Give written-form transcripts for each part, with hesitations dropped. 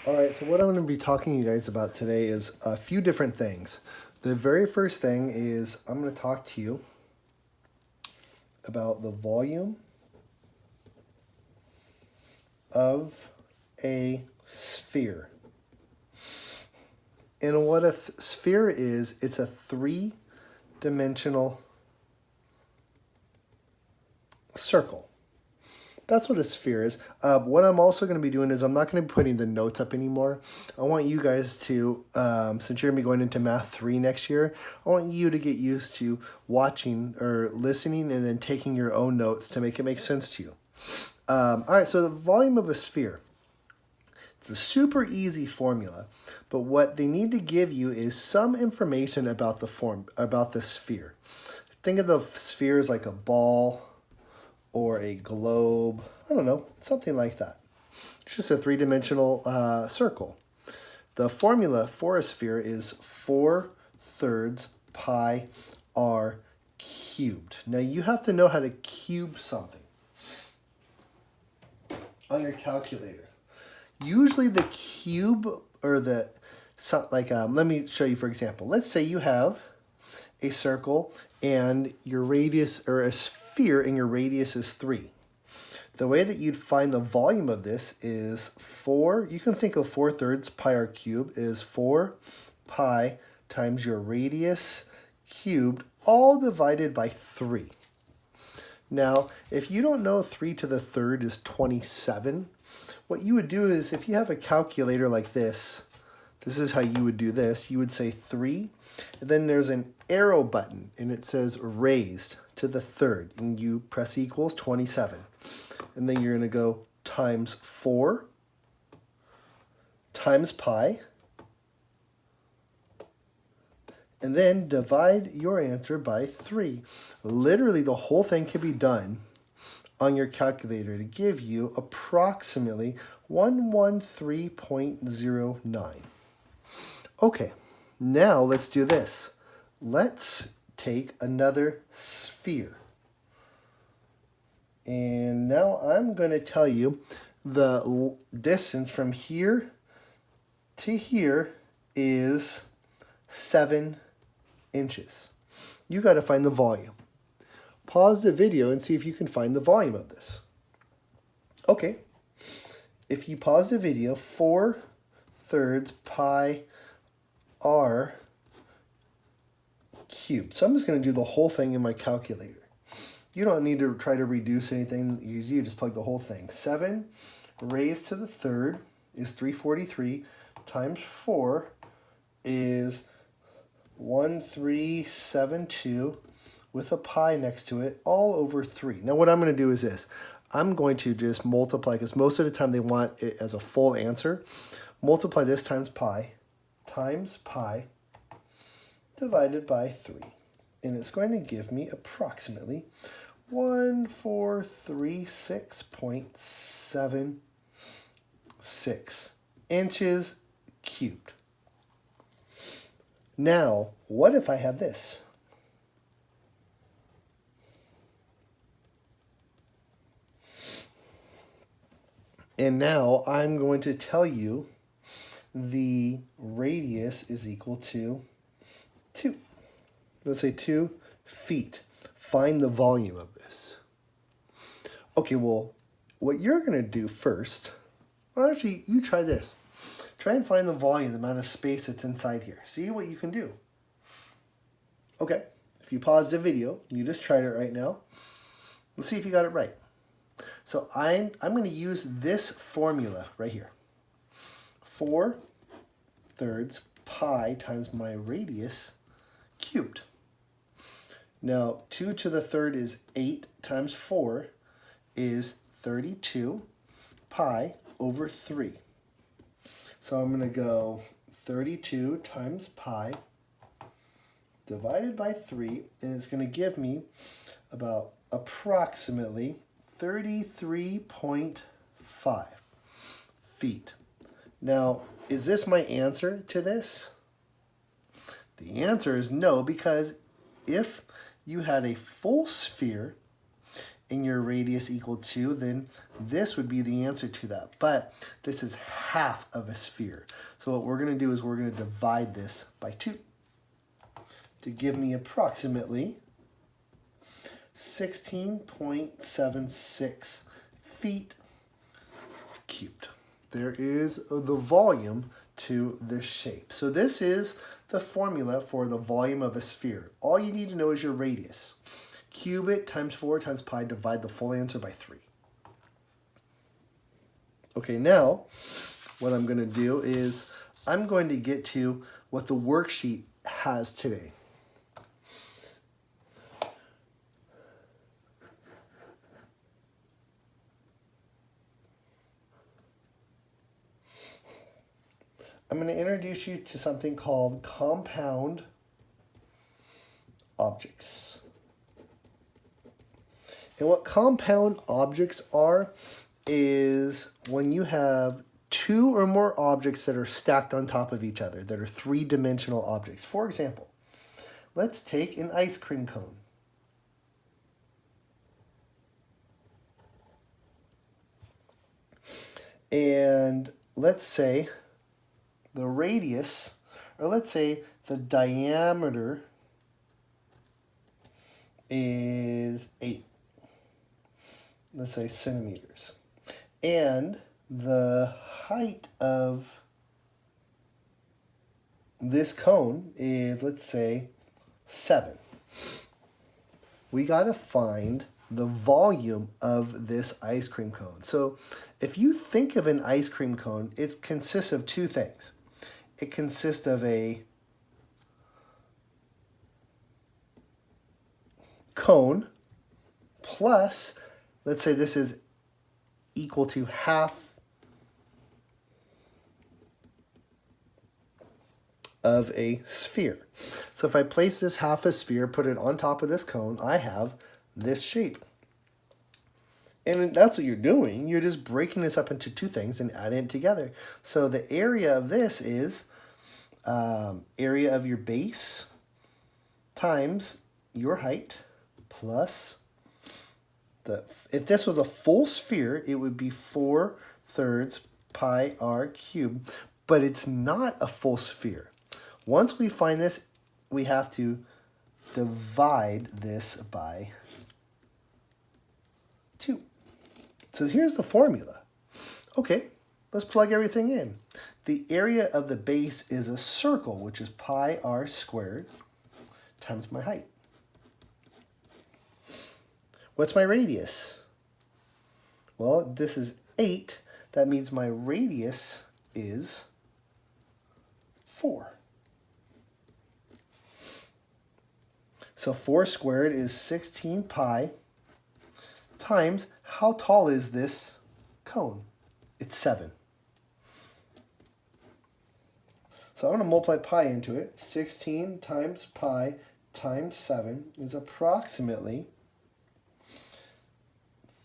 All right, so what I'm going to be talking to you guys about today is a few different things. The very first thing is I'm going to talk to you about the volume of a sphere. And what a sphere is, it's a three-dimensional circle. That's what a sphere is. What I'm also going to be doing is I'm not going to be putting the notes up anymore. I want you guys to, since you're going to be going into Math 3 next year, I want you to get used to watching or listening and then taking your own notes to make it make sense to you. All right, so the volume of a sphere. It's a super easy formula, but what they need to give you is some information about the sphere. Think of the sphere as like a ball or a globe. I don't know, something like that. It's just a three-dimensional circle. The formula for a sphere is 4/3 pi r cubed. Now you have to know how to cube something on your calculator. Usually the cube or let me show you for example. Let's say you have a circle and your radius, or a sphere and your radius is 3. The way that you'd find the volume of this is 4, you can think of 4/3 pi r cubed is 4 pi times your radius cubed, all divided by 3. Now, if you don't know 3 to the third is 27, what you would do is if you have a calculator like this is how you would do this. You would say 3, and then there's an arrow button, and it says raised to the third, and you press equals 27. And then you're going to go times 4 times pi, and then divide your answer by 3. Literally, the whole thing can be done on your calculator to give you approximately 113.09. Okay, now let's do this. Let's take another sphere. And now I'm going to tell you the distance from here to here is 7 inches. You got to find the volume. Pause the video and see if you can find the volume of this. Okay, if you pause the video, 4/3 pi r cubed. So I'm just going to do the whole thing in my calculator. You don't need to try to reduce anything. You just plug the whole thing. 7 raised to the third is 343 times 4 is 1372 with a pi next to it, all over 3. Now what I'm going to do is this. I'm going to just multiply, because most of the time they want it as a full answer. Multiply this times pi divided by 3. And it's going to give me approximately 1436.76 inches cubed. Now, what if I have this? And now I'm going to tell you the radius is equal to 2. Let's say 2 feet. Find the volume of this. Okay, well, what you're going to do first, well, actually, you try this. Try and find the volume, the amount of space that's inside here. See what you can do. Okay, if you pause the video, you just tried it right now. Let's see if you got it right. So I'm going to use this formula right here. 4/3 pi times my radius cubed. Now 2 to the third is 8 times 4 is 32 pi over 3. So I'm going to go 32 times pi divided by 3, and it's going to give me about approximately 33.5 feet. Now, is this my answer to this? The answer is no, because if you had a full sphere and your radius equal 2, then this would be the answer to that. But this is half of a sphere. So what we're going to do is we're going to divide this by 2 to give me approximately 16.76 feet cubed. There is the volume to this shape. So this is the formula for the volume of a sphere. All you need to know is your radius. Cube it times 4 times pi, divide the full answer by 3. Okay, now what I'm going to do is I'm going to get to what the worksheet has today. I'm going to introduce you to something called compound objects. And what compound objects are is when you have 2 or more objects that are stacked on top of each other, that are 3-dimensional objects. For example, let's take an ice cream cone. And let's say the radius, or let's say the diameter is 8. Let's say centimeters. And the height of this cone is, let's say, 7. We got to find the volume of this ice cream cone. So if you think of an ice cream cone, it consists of 2 things. It consists of a cone plus, let's say this is equal to half of a sphere. So if I place this half a sphere, put it on top of this cone, I have this shape. And that's what you're doing. You're just breaking this up into 2 things and adding it together. So the area of this is area of your base times your height plus if this was a full sphere, it would be 4/3 pi r cubed, but it's not a full sphere. Once we find this, we have to divide this by 2. So here's the formula. Okay, let's plug everything in. The area of the base is a circle, which is pi r squared times my height. What's my radius? Well, this is 8. That means my radius is 4. So 4 squared is 16 pi times, how tall is this cone? It's 7. So I'm going to multiply pi into it. 16 times pi times 7 is approximately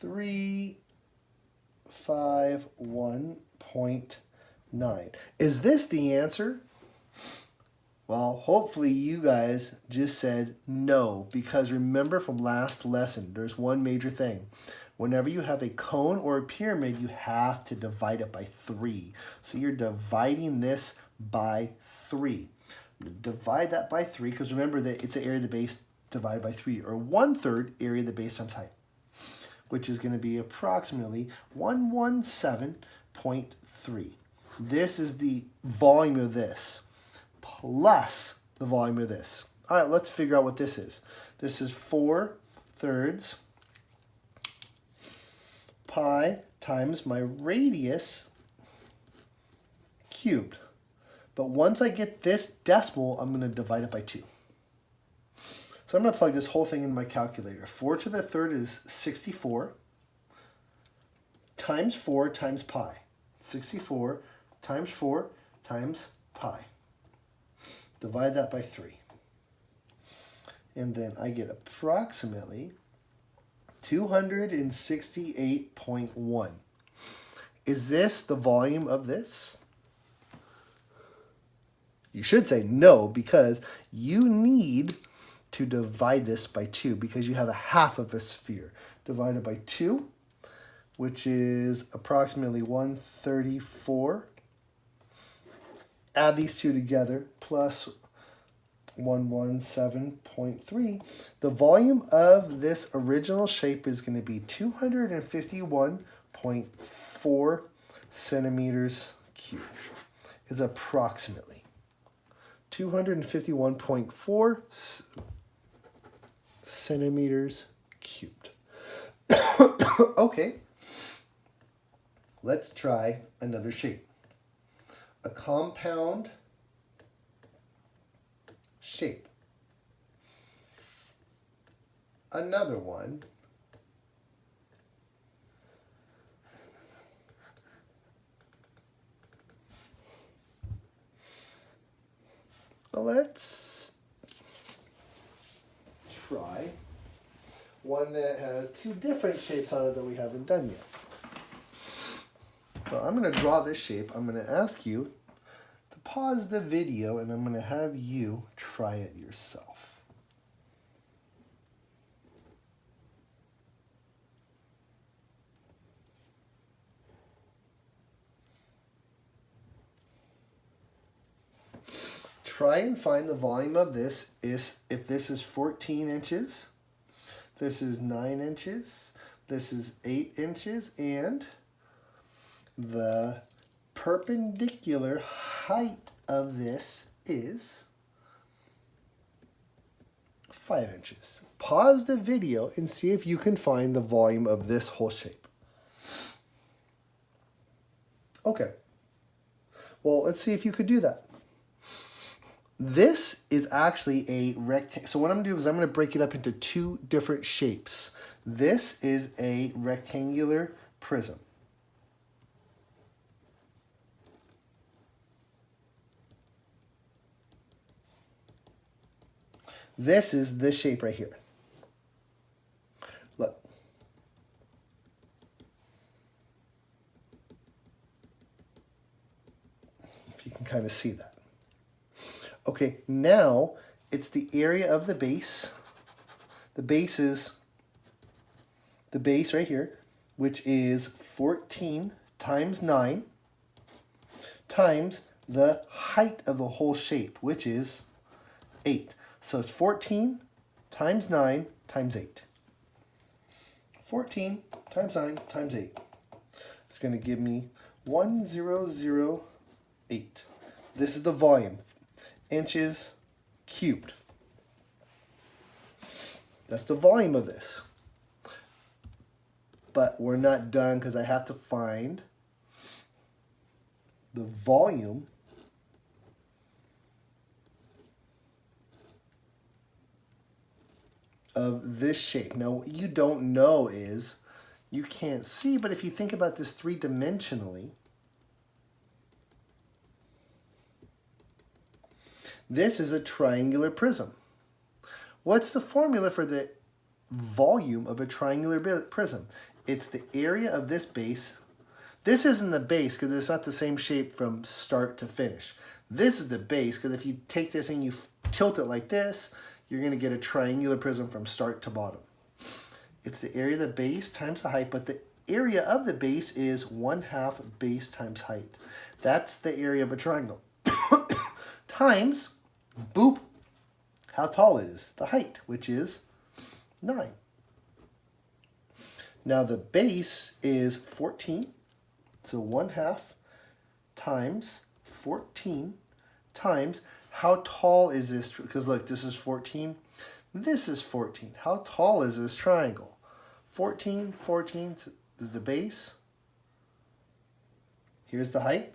351.9. Is this the answer? Well, hopefully you guys just said no, because remember from last lesson, there's one major thing. Whenever you have a cone or a pyramid, you have to divide it by 3. So you're dividing this by 3. Divide that by 3, because remember that it's the area of the base divided by 3, or 1/3 area of the base times height, which is going to be approximately 117.3. This is the volume of this, plus the volume of this. All right, let's figure out what this is. This is 4/3 pi times my radius cubed. But once I get this decimal, I'm going to divide it by 2. So I'm going to plug this whole thing in my calculator. 4 to the 3rd is 64 times 4 times pi. 64 times 4 times pi. Divide that by 3. And then I get approximately 268.1. Is this the volume of this? You should say no, because you need to divide this by 2 because you have a half of a sphere. divided by 2, which is approximately 134. Add these two together, plus 117.3. The volume of this original shape is going to be 251.4 centimeters cubed. Is approximately 251.4 centimeters cubed. Okay, let's try another shape. A compound shape. Another one. Let's try one that has two different shapes on it that we haven't done yet. So I'm going to draw this shape. I'm going to ask you to pause the video and I'm going to have you try it yourself. Try and find the volume of this if this is 14 inches, this is 9 inches, this is 8 inches, and the perpendicular height of this is 5 inches. Pause the video and see if you can find the volume of this whole shape. Okay. Well, let's see if you could do that. This is actually a rectangle. So what I'm going to do is I'm going to break it up into two different shapes. This is a rectangular prism. This is this shape right here. Look. If you can kind of see that. Okay, now it's the area of the base. The base is the base right here, which is 14 times 9 times the height of the whole shape, which is 8. So it's 14 times 9 times 8. 14 times 9 times 8. It's going to give me 1008. This is the volume. Inches cubed. That's the volume of this. But we're not done because I have to find the volume of this shape. Now, what you don't know is, you can't see, but if you think about this three-dimensionally, this is a triangular prism. What's the formula for the volume of a triangular prism? It's the area of this base. This isn't the base because it's not the same shape from start to finish. This is the base because if you take this and you tilt it like this, you're going to get a triangular prism from start to bottom. It's the area of the base times the height, but the area of the base is 1/2 base times height. That's the area of a triangle. Times, boop, how tall it is, the height, which is 9. Now the base is 14, so 1/2 times 14 times, how tall is this? Because look, this is 14, this is 14. How tall is this triangle? 14, 14 is the base. Here's the height.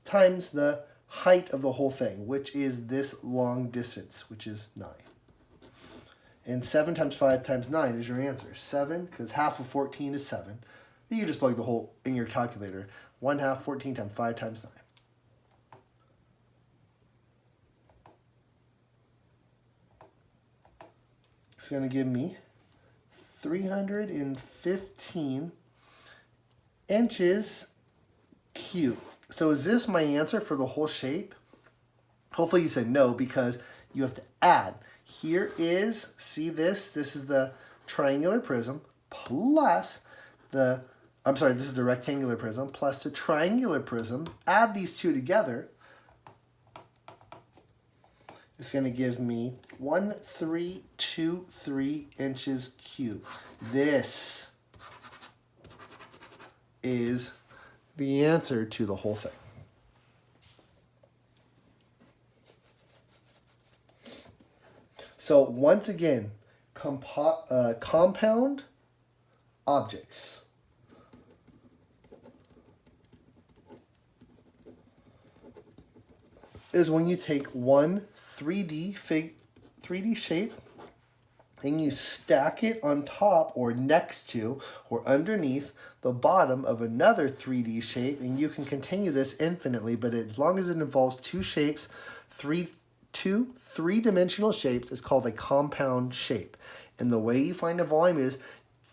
Times the height of the whole thing, which is this long distance, which is 9. And 7 times 5 times 9 is your answer. 7, because half of 14 is 7. You just plug the whole in your calculator. 1/2 14 times 5 times 9. It's going to give me 315 inches cubed. So is this my answer for the whole shape? Hopefully you said no, because you have to add. here is, see this? This is the triangular prism plus the, I'm sorry, this is the rectangular prism plus the triangular prism. Add these two together. It's going to give me 1323 inches cubed. This is the answer to the whole thing. So once again, compound objects. Is when you take one 3D shape and you stack it on top or next to or underneath the bottom of another 3D shape, and you can continue this infinitely, but as long as it involves two shapes, two three-dimensional shapes, is called a compound shape. And the way you find a volume is,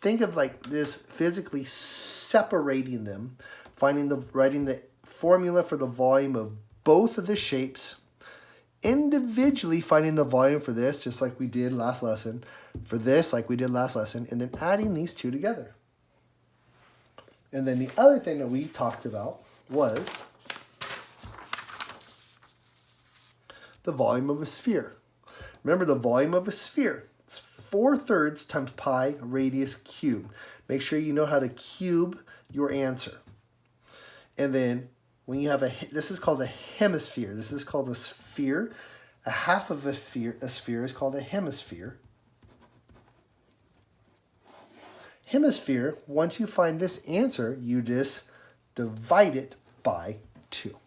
think of like this, physically separating them, writing the formula for the volume of both of the shapes, individually finding the volume for this, just like we did last lesson, for this, like we did last lesson, and then adding these two together. And then the other thing that we talked about was the volume of a sphere. Remember the volume of a sphere. It's 4/3 times pi radius cubed. Make sure you know how to cube your answer. And then when you have this is called a hemisphere. This is called a sphere. A half of a sphere is called a hemisphere. Hemisphere, once you find this answer, you just divide it by 2.